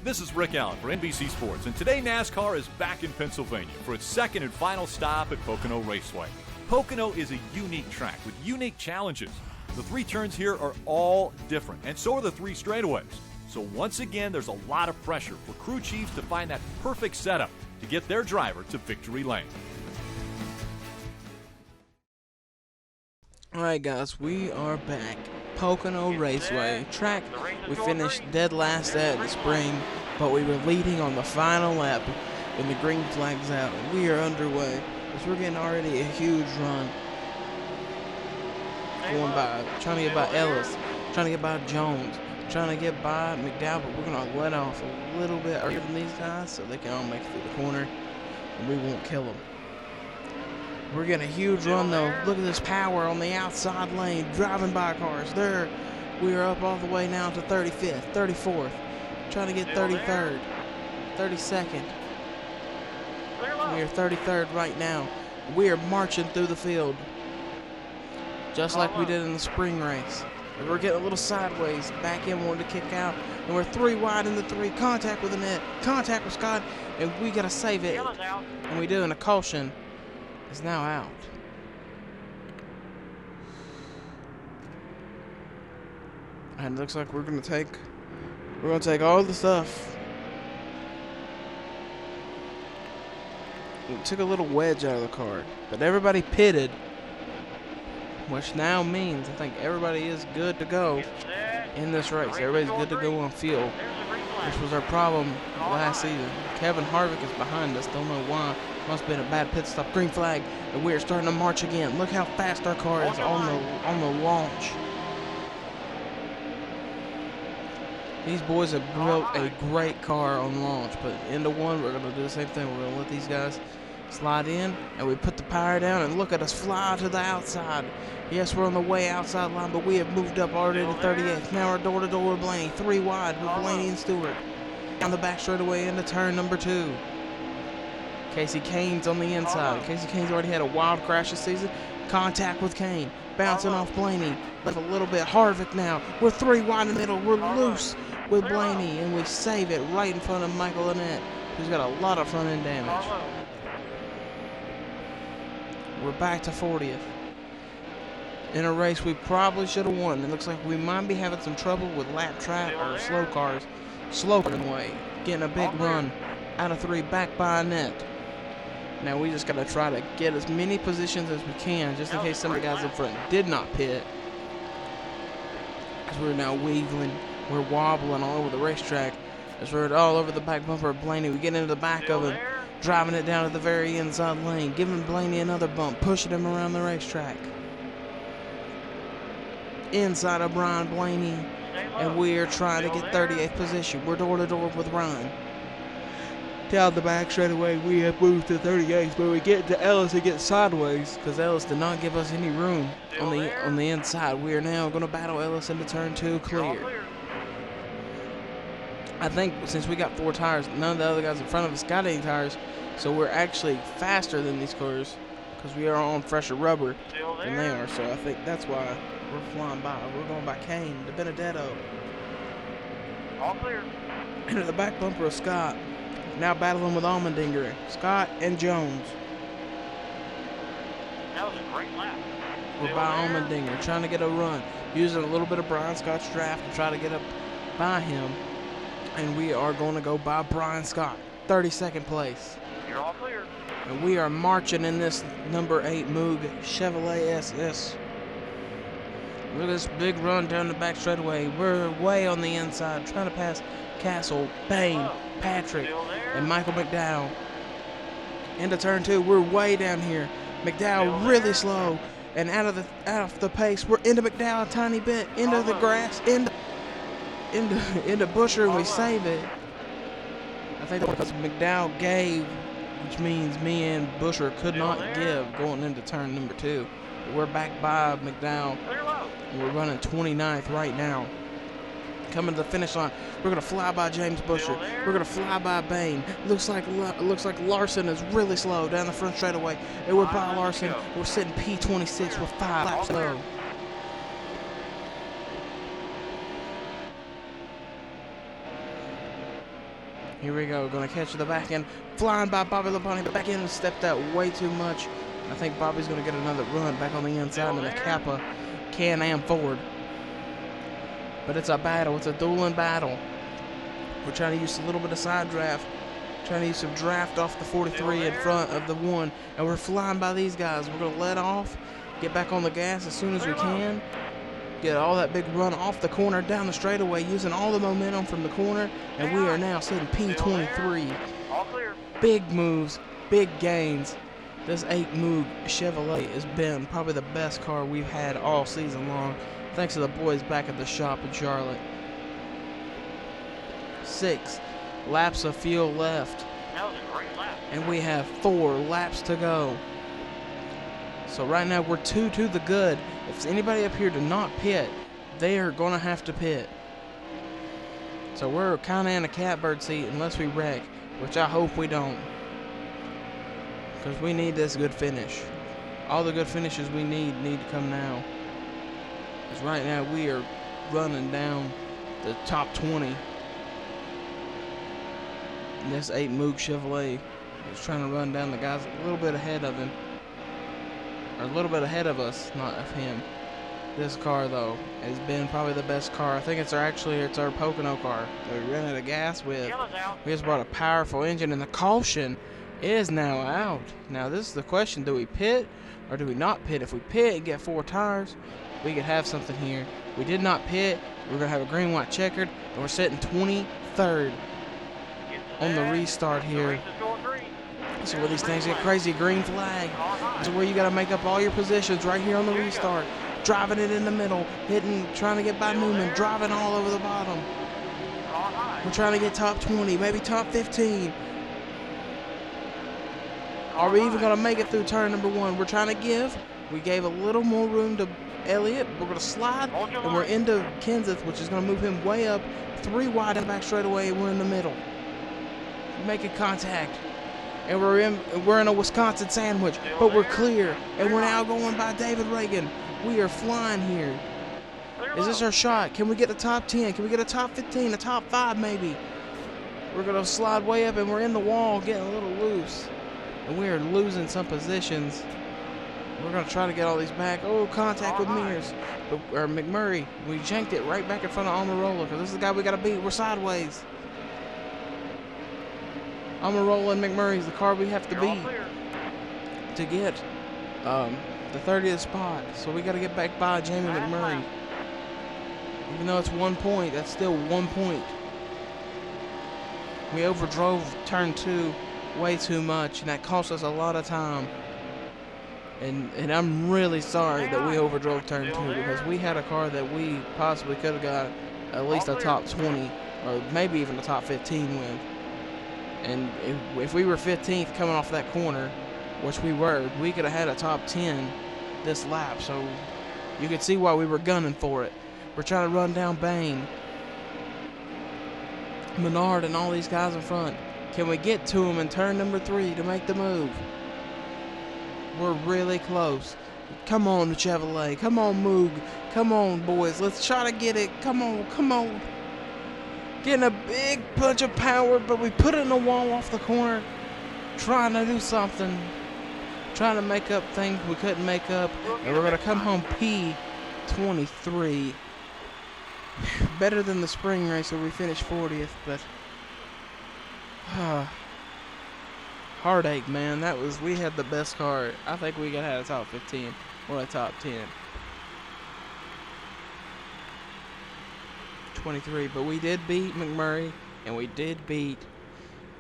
This is Rick Allen for NBC Sports, and today NASCAR is back in Pennsylvania for its second and final stop at Pocono Raceway. Pocono is a unique track with unique challenges. The three turns here are all different, and so are the three straightaways. So once again, there's a lot of pressure for crew chiefs to find that perfect setup to get their driver to victory lane. Alright guys, we are back. Pocono Raceway track we finished dead last at the spring, but we were leading on the final lap when the green flag's out. We are underway as we're getting already a huge run. Going by, trying to get by Ellis, trying to get by Jones, trying to get by McDowell, but we're going to let off a little bit earlier than these guys so they can all make it through the corner and we won't kill them. We're getting a huge run though. Look at this power on the outside lane, driving by cars. There, we are up all the way now to 35th, 34th, trying to get 33rd, 32nd. We are 33rd right now. We are marching through the field, just like we did in the spring race. And we're getting a little sideways. Back in, wanted to kick out, and we're 3 wide in the 3. Contact with the net, contact with Scott, and we gotta save it. And we do, and a caution is now out. And it looks like we're gonna take all the stuff. We took a little wedge out of the car, but everybody pitted, which now means I think everybody is good to go in this race. Everybody's good to go on fuel, which was our problem last season. Kevin Harvick is behind us, don't know why. Must have been a bad pit stop. Green flag, and we're starting to march again. Look how fast our car is on the launch. These boys have built a great car on launch, but into one, we're going to do the same thing. We're going to let these guys slide in, and we put the power down, and look at us fly to the outside. Yes, we're on the way outside line, but we have moved up already to 38th. Now we're door-to-door with Blaney. 3 wide with Blaney and Stewart. On the back straightaway into turn number 2. Casey Kane's on the inside. Casey Kane's already had a wild crash this season. Contact with Kane. Bouncing off Blaney. Left a little bit. Harvick now. We're 3 wide in the middle. We're loose with Blaney, and we save it right in front of Michael Lynette, who's got a lot of front end damage. We're back to 40th. In a race we probably should have won. It looks like we might be having some trouble with lap trap or slow cars. Slow way. Getting a big run out of 3 back by Annette. Now we just got to try to get as many positions as we can just in case some of the guys in front did not pit. Because we're now weaving, we're wobbling all over the racetrack. As we're all over the back bumper of Blaney, we get into the back of him, driving it down to the very inside lane, giving Blaney another bump, pushing him around the racetrack. Inside of Brian Blaney, and we're trying to get 38th position. We're door to door with Ryan. Down the back straight away, we have moved to 38th, but we get to Ellis and get sideways because Ellis did not give us any room on the inside. We are now going to battle Ellis into turn 2 clear. I think since we got 4 tires, none of the other guys in front of us got any tires, so we're actually faster than these cars because we are on fresher rubber than they are. So I think that's why we're flying by. We're going by Kane to Benedetto. All clear. Into the back bumper of Scott. Now battling with Allmendinger, Scott, and Jones. That was a great lap. We're by Allmendinger, trying to get a run, using a little bit of Brian Scott's draft to try to get up by him. And we are going to go by Brian Scott, 32nd place. You're all clear. And we are marching in this number 8 Moog Chevrolet SS. Look at this big run down the back straightaway. We're way on the inside, trying to pass Castle, Bain, Patrick, and Michael McDowell. Into turn 2, we're way down here. McDowell really slow, and out of the pace. We're into McDowell a tiny bit, into the grass, into Busher, and we save it. I think that's because McDowell gave, which means me and Busher could not give going into turn number 2. We're back by McDowell, and we're running 29th right now. Coming to the finish line, we're gonna fly by James Busher. We're gonna fly by Bain. Looks like Larson is really slow down the front straightaway, and we're by Larson. We're sitting P26 with 5 laps to go. Here we go. Gonna catch the back end. Flying by Bobby Labonte. The back end stepped out way too much. I think Bobby's gonna get another run back on the inside in the Kappa Can-Am Ford. But it's a battle. It's a dueling battle. We're trying to use a little bit of side draft. Trying to use some draft off the 43 in front of the 1. And we're flying by these guys. We're gonna let off. Get back on the gas as soon as we can. Get all that big run off the corner down the straightaway using all the momentum from the corner, and we are now sitting P23. All clear. Big moves, big gains. This 8 Moog Chevrolet has been probably the best car we've had all season long, thanks to the boys back at the shop in Charlotte. 6 laps of fuel left, That was a great lap. and we have 4 laps to go. So right now we're 2 to the good. If anybody up here to not pit, they are going to have to pit. So we're kind of in a catbird seat unless we wreck, which I hope we don't. Because we need this good finish. All the good finishes we need to come now. Because right now we are running down the top 20. And this 8 Moog Chevrolet is trying to run down the guys a little bit ahead of him. Or a little bit ahead of us, not of him. This car, though, has been probably the best car. I think it's our Pocono car that we ran out of gas with. Yellow's out. We just brought a powerful engine, and the caution is now out. Now, this is the question. Do we pit or do we not pit? If we pit and get 4 tires, we could have something here. We did not pit. We're going to have a green, white checkered, and we're sitting 23rd on the restart The here. race is going green. This is where these things get crazy. Green flag. This is where you got to make up all your positions right here on the restart. Driving it in the middle, trying to get by Newman, driving all over the bottom. On high. We're trying to get top 20, maybe top 15. Are we even going to make it through turn number 1? We're trying to give. We gave a little more room to Elliott. We're going to slide, and we're into Kenseth, which is going to move him way up. 3 wide in the back straightaway, and we're in the middle. Making contact. And we're in a Wisconsin sandwich, but we're clear. And we're now going by David Reagan. We are flying here. Is this our shot? Can we get the top 10? Can we get a top 15, a top 5 maybe? We're going to slide way up, and we're in the wall, getting a little loose. And we are losing some positions. We're going to try to get all these back. Oh, contact with Mears. Or McMurray. We janked it right back in front of Almirola, because this is the guy we got to beat. We're sideways. Almirola and McMurray's the car we have to beat to get the 30th spot. So we got to get back by Jamie McMurray. Even though it's 1 point, that's still 1 point. We overdrove turn 2 way too much, and that cost us a lot of time. And I'm really sorry that we overdrove turn 2, because we had a car that we possibly could have got at least a top 20 or maybe even a top 15 with. And if we were 15th coming off that corner, which we were, we could have had a top 10 this lap. So you could see why we were gunning for it. We're trying to run down Bain, Menard, and all these guys in front. Can we get to them in turn number 3 to make the move? We're really close. Come on, Chevrolet. Come on, Moog. Come on, boys. Let's try to get it. Come on, come on. Getting a big punch of power, but we put it in the wall off the corner. Trying to do something. Trying to make up things we couldn't make up. And we're going to come home P23. Better than the spring race where we finished 40th, but heartache, man. We had the best car. I think we could have a top 15 or a top 10. 23, but we did beat McMurray, and we did beat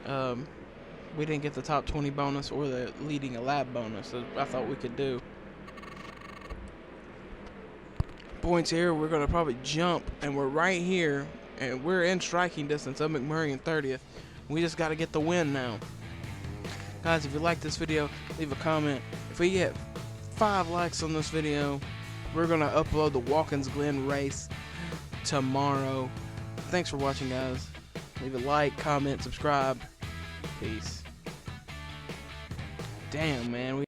we didn't get the top 20 bonus or the leading a lap bonus that I thought we could do. Points here, we're going to probably jump, and we're right here, and we're in striking distance of McMurray in 30th. We just got to get the win now. Guys, if you like this video, leave a comment. If we get 5 likes on this video, we're going to upload the Watkins Glen race tomorrow. Thanks for watching, guys. Leave a like, comment, subscribe. Peace. Damn, man.